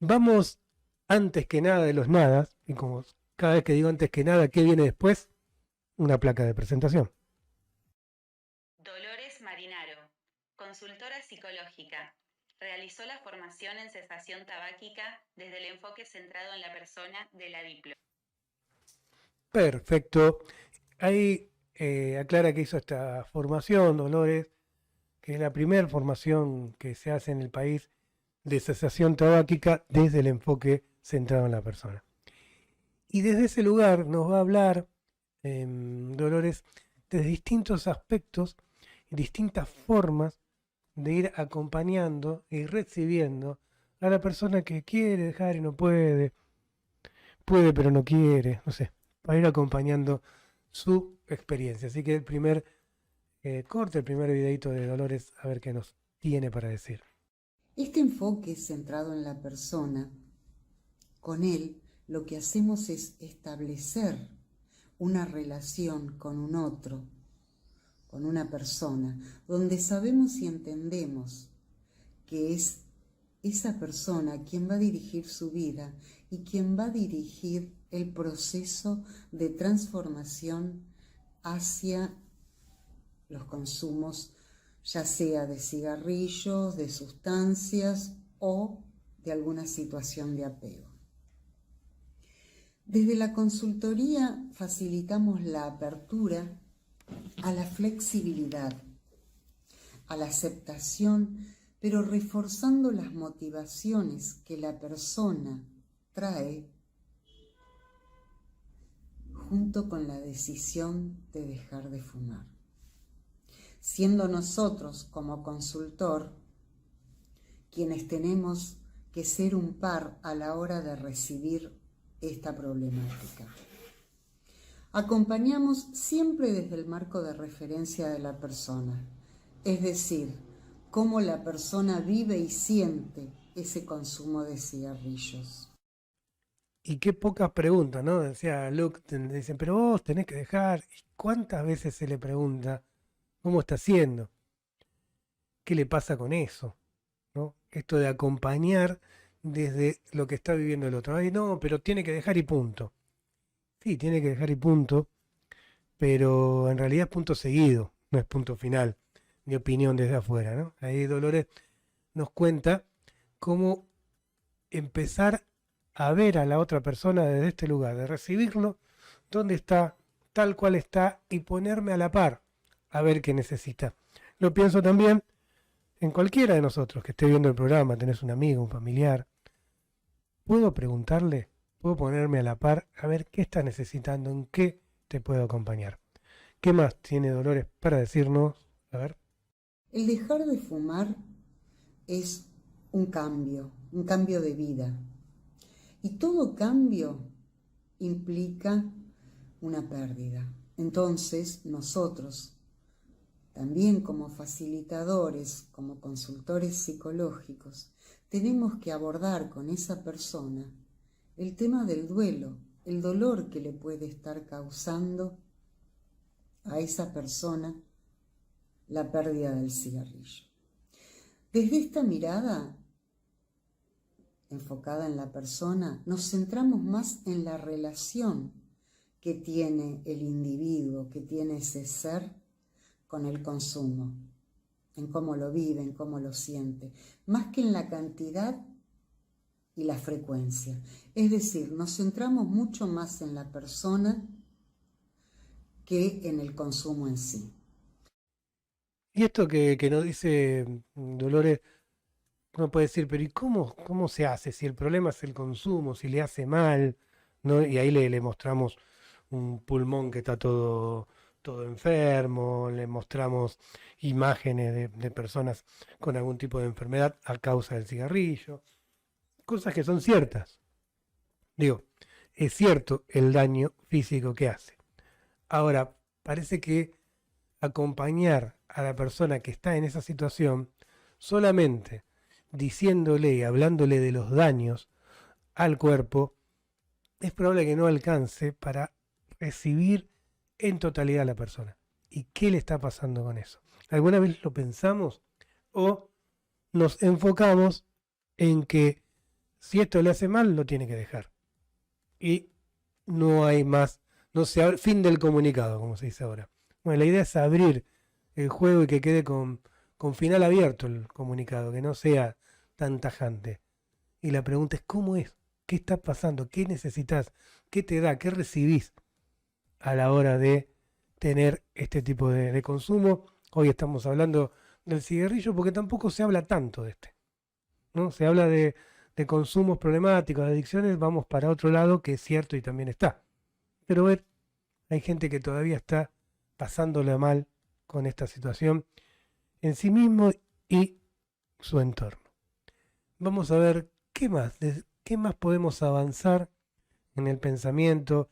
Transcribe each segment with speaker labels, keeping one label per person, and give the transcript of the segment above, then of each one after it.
Speaker 1: Vamos antes que nada de los nadas, y como cada vez que digo antes que nada, ¿qué viene después? Una placa de presentación.
Speaker 2: Dolores Marinaro, consultora psicológica. Realizó la formación en cesación tabáquica desde el enfoque centrado en la persona de la Diplo.
Speaker 1: Perfecto. Ahí aclara que hizo esta formación, Dolores, que es la primera formación que se hace en el país de cesación tabáquica desde el enfoque centrado en la persona. Y desde ese lugar nos va a hablar Dolores de distintos aspectos y distintas formas de ir acompañando y recibiendo a la persona que quiere dejar y no puede, puede pero no quiere, no sé, para ir acompañando su experiencia. Así que el primer corte, el primer videito de Dolores, a ver qué nos tiene para decir.
Speaker 3: Este enfoque centrado en la persona, con él lo que hacemos es establecer una relación con un otro, con una persona, donde sabemos y entendemos que es esa persona quien va a dirigir su vida y quien va a dirigir el proceso de transformación hacia los consumos, ya sea de cigarrillos, de sustancias o de alguna situación de apego. Desde la consultoría facilitamos la apertura a la flexibilidad, a la aceptación, pero reforzando las motivaciones que la persona trae junto con la decisión de dejar de fumar. Siendo nosotros como consultor quienes tenemos que ser un par a la hora de recibir esta problemática. Acompañamos siempre desde el marco de referencia de la persona, es decir, cómo la persona vive y siente ese consumo de cigarrillos.
Speaker 1: Y qué pocas preguntas, ¿no? Decía Luke, dicen, pero vos tenés que dejar. ¿Y cuántas veces se le pregunta cómo está haciendo? ¿Qué le pasa con eso? ¿No? Esto de acompañar desde lo que está viviendo el otro. Ay, no, pero tiene que dejar y punto. Sí, tiene que dejar y punto, pero en realidad es punto seguido, no es punto final. Mi opinión desde afuera, ¿no? Ahí Dolores nos cuenta cómo empezar a ver a la otra persona desde este lugar, de recibirlo, dónde está, tal cual está, y ponerme a la par, a ver qué necesita. Lo pienso también en cualquiera de nosotros que esté viendo el programa, tenés un amigo, un familiar. ¿Puedo preguntarle? ¿Puedo ponerme a la par a ver qué está necesitando, en qué te puedo acompañar? ¿Qué más tiene Dolores para decirnos? A ver.
Speaker 3: El dejar de fumar es un cambio de vida. Y todo cambio implica una pérdida. Entonces, nosotros, también como facilitadores, como consultores psicológicos, tenemos que abordar con esa persona el tema del duelo, el dolor que le puede estar causando a esa persona la pérdida del cigarrillo. Desde esta mirada enfocada en la persona, nos centramos más en la relación que tiene el individuo, que tiene ese ser con el consumo, en cómo lo vive, en cómo lo siente, más que en la cantidad y la frecuencia. Es decir, nos centramos mucho más en la persona que en el consumo en sí.
Speaker 1: Y esto que nos dice Dolores, uno puede decir, pero ¿y cómo se hace? Si el problema es el consumo, si le hace mal, ¿no? Y ahí le mostramos un pulmón que está todo enfermo, le mostramos imágenes de personas con algún tipo de enfermedad a causa del cigarrillo, cosas que son ciertas. Digo, es cierto el daño físico que hace. Ahora, parece que acompañar a la persona que está en esa situación solamente diciéndole y hablándole de los daños al cuerpo, es probable que no alcance para recibir en totalidad a la persona. ¿Y qué le está pasando con eso? ¿Alguna vez lo pensamos o nos enfocamos en que Si esto le hace mal, lo tiene que dejar. Y no hay más, no se abre, fin del comunicado, como se dice ahora. Bueno, la idea es abrir el juego y que quede con final abierto el comunicado, que no sea tan tajante. Y la pregunta es, ¿cómo es? ¿Qué está pasando? ¿Qué necesitas? ¿Qué te da? ¿Qué recibís a la hora de tener este tipo de consumo? Hoy estamos hablando del cigarrillo porque tampoco se habla tanto de este, ¿no? Se habla de consumos problemáticos, de adicciones, vamos para otro lado, que es cierto y también está. Pero ver, hay gente que todavía está pasándola mal con esta situación en sí mismo y su entorno. Vamos a ver qué más podemos avanzar en el pensamiento,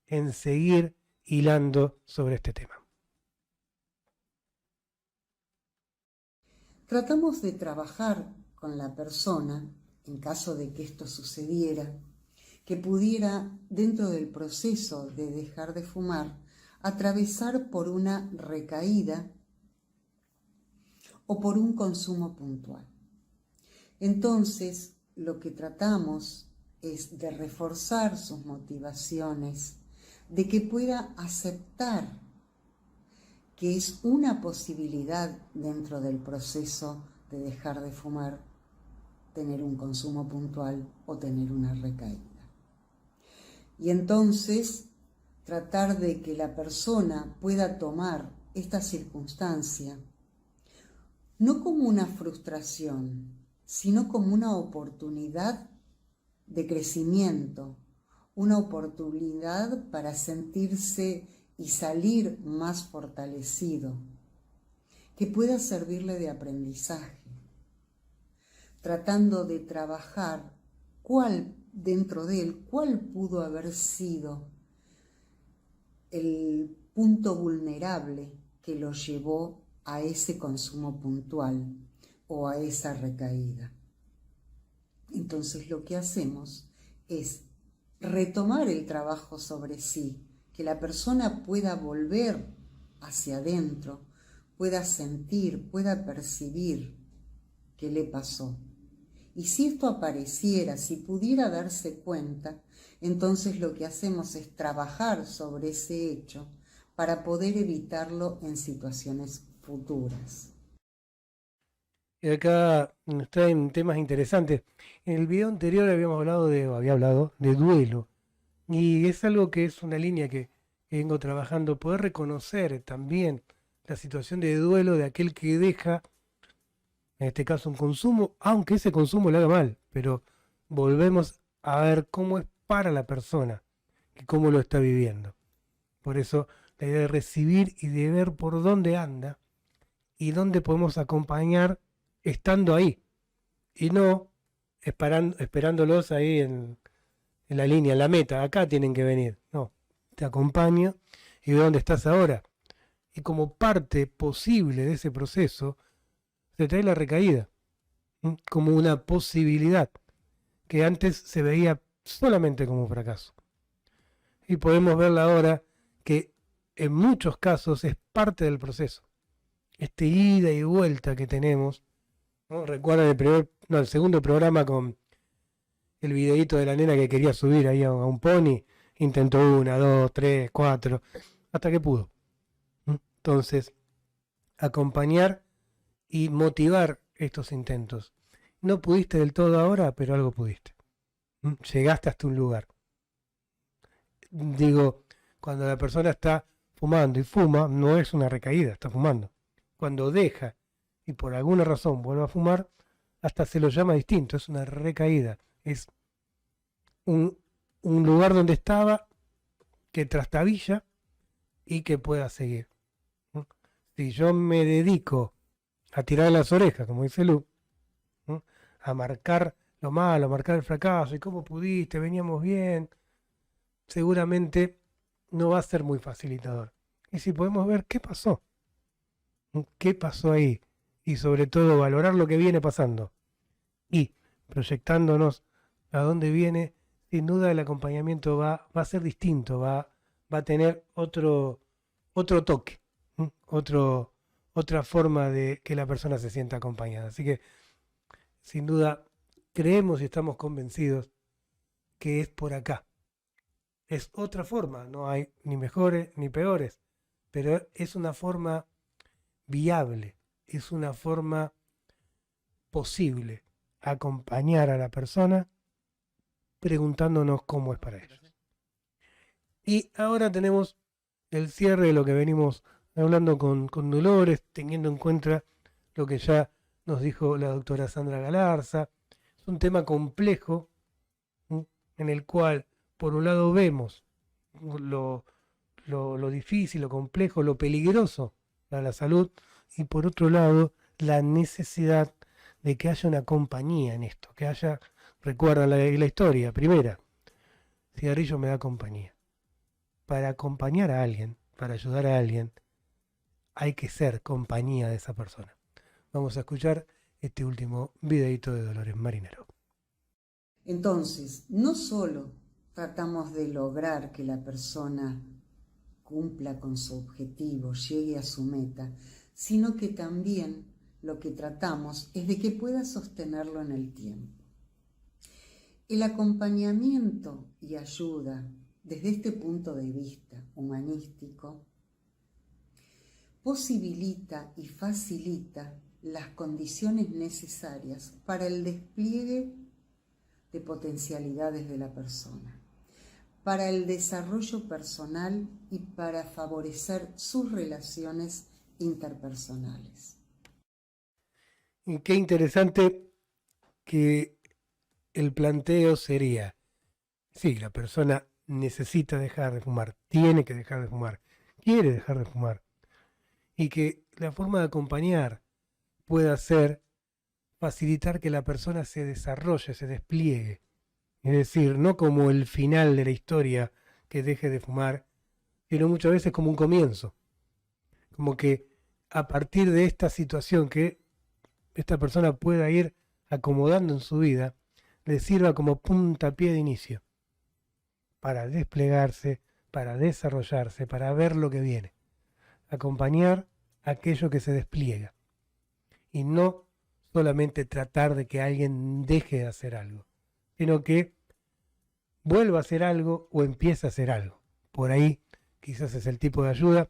Speaker 1: en seguir hilando sobre este tema.
Speaker 3: Tratamos de trabajar con la persona, en caso de que esto sucediera, que pudiera, dentro del proceso de dejar de fumar, atravesar por una recaída o por un consumo puntual. Entonces, lo que tratamos es de reforzar sus motivaciones, de que pueda aceptar que es una posibilidad dentro del proceso de dejar de fumar, tener un consumo puntual o tener una recaída. Y entonces tratar de que la persona pueda tomar esta circunstancia no como una frustración, sino como una oportunidad de crecimiento, una oportunidad para sentirse y salir más fortalecido, que pueda servirle de aprendizaje, tratando de trabajar dentro de él, cuál pudo haber sido el punto vulnerable que lo llevó a ese consumo puntual o a esa recaída. Entonces lo que hacemos es retomar el trabajo sobre sí, que la persona pueda volver hacia adentro, pueda sentir, pueda percibir qué le pasó. Y si esto apareciera, si pudiera darse cuenta, entonces lo que hacemos es trabajar sobre ese hecho para poder evitarlo en situaciones futuras.
Speaker 1: Y acá nos traen temas interesantes. En el video anterior había hablado de duelo. Y es algo que es una línea que vengo trabajando, poder reconocer también la situación de duelo de aquel que deja, en este caso un consumo, aunque ese consumo le haga mal, pero volvemos a ver cómo es para la persona y cómo lo está viviendo. Por eso la idea de recibir y de ver por dónde anda y dónde podemos acompañar estando ahí y no esperándolos ahí en la línea, en la meta, acá tienen que venir. No, te acompaño y veo dónde estás ahora. Y como parte posible de ese proceso, se trae la recaída, como una posibilidad que antes se veía solamente como fracaso. Y podemos verla ahora que en muchos casos es parte del proceso. Este ida y vuelta que tenemos, ¿no? Recuerdan el segundo programa con el videíto de la nena que quería subir ahí a un pony, intentó 1, 2, 3, 4, hasta que pudo. Entonces, acompañar y motivar estos intentos. No pudiste del todo ahora, pero algo pudiste. Llegaste hasta un lugar. Digo, cuando la persona está fumando y fuma, no es una recaída, está fumando. Cuando deja y por alguna razón vuelve a fumar, hasta se lo llama distinto, es una recaída. Es un lugar donde estaba que trastabilla y que pueda seguir. Si yo me dedico a tirar las orejas, como dice Lu, a marcar lo malo, a marcar el fracaso, y cómo pudiste, veníamos bien, seguramente no va a ser muy facilitador. Y si podemos ver qué pasó ahí, y sobre todo valorar lo que viene pasando, y proyectándonos a dónde viene, sin duda el acompañamiento va a ser distinto, va a tener otro toque, otra forma de que la persona se sienta acompañada. Así que, sin duda, creemos y estamos convencidos que es por acá. Es otra forma, no hay ni mejores ni peores, pero es una forma viable, es una forma posible acompañar a la persona preguntándonos cómo es para ellos. Y ahora tenemos el cierre de lo que venimos hablando con Dolores, teniendo en cuenta lo que ya nos dijo la doctora Sandra Galarza. Es un tema complejo, ¿sí?, en el cual, por un lado, vemos lo difícil, lo complejo, lo peligroso para la salud, y por otro lado, la necesidad de que haya una compañía en esto, que haya, recuerda la historia, primera, cigarrillo me da compañía. Para acompañar a alguien, para ayudar a alguien, hay que ser compañía de esa persona. Vamos a escuchar este último videito de Dolores Marinero.
Speaker 3: Entonces, no solo tratamos de lograr que la persona cumpla con su objetivo, llegue a su meta, sino que también lo que tratamos es de que pueda sostenerlo en el tiempo. El acompañamiento y ayuda desde este punto de vista humanístico posibilita y facilita las condiciones necesarias para el despliegue de potencialidades de la persona, para el desarrollo personal y para favorecer sus relaciones interpersonales.
Speaker 1: Y qué interesante que el planteo sería, sí, la persona necesita dejar de fumar, tiene que dejar de fumar, quiere dejar de fumar, y que la forma de acompañar pueda ser facilitar que la persona se desarrolle, se despliegue. Es decir, no como el final de la historia que deje de fumar, sino muchas veces como un comienzo. Como que a partir de esta situación que esta persona pueda ir acomodando en su vida, le sirva como puntapié de inicio para desplegarse, para desarrollarse, para ver lo que viene. Acompañar aquello que se despliega. Y no solamente tratar de que alguien deje de hacer algo, sino que vuelva a hacer algo o empiece a hacer algo. Por ahí quizás es el tipo de ayuda